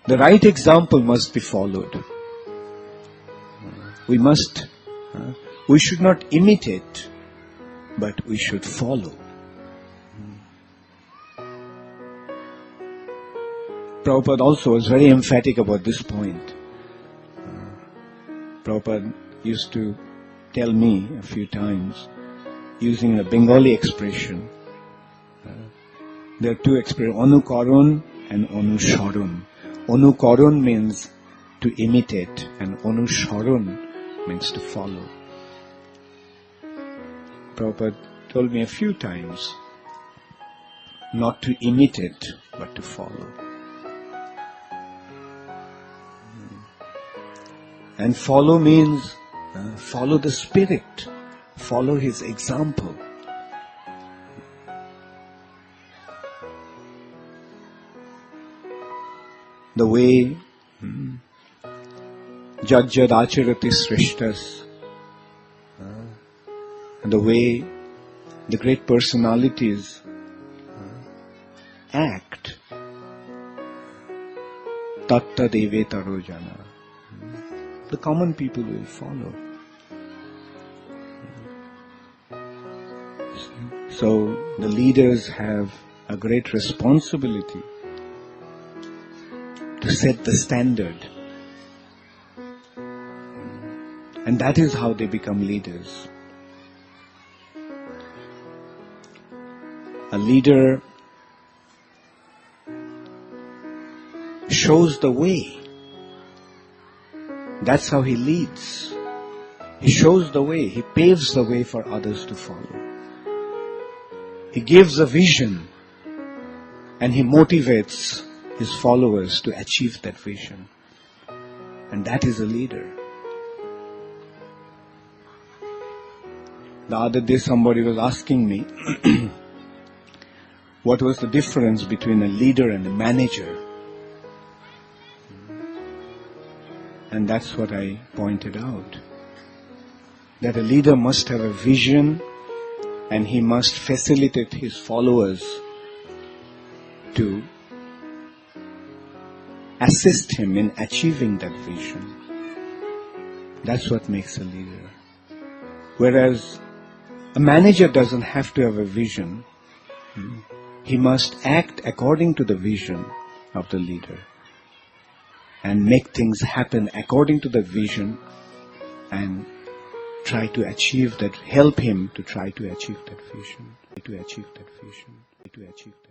The right example must be followed. We should not imitate, but we should follow. Prabhupada also was very emphatic about this point. Prabhupada used to tell me a few times, using a Bengali expression, there are two expressions, Anukaran and Anusharan. Anukaran means to imitate, and Anusharan means to follow. Prabhupada told me a few times not to imitate, but to follow. And follow means follow the Spirit, follow His example. The way Jajjad Acharati Srishtas, and the way the great personalities act, Tatta Devetaro Jana. The common people will follow. So the leaders have a great responsibility to set the standard. And that is how they become leaders. A leader shows the way. That's how he leads. He shows the way. He paves the way for others to follow. He gives a vision and he motivates his followers to achieve that vision. And that is a leader. The other day somebody was asking me what was the difference between a leader and a manager. And that's what I pointed out. That a leader must have a vision and he must facilitate his followers to assist him in achieving that vision. That's what makes a leader. Whereas a manager doesn't have to have a vision. He must act according to the vision of the leader and make things happen according to the vision and try to achieve that, help him to try to achieve that vision, to achieve that vision, to achieve that.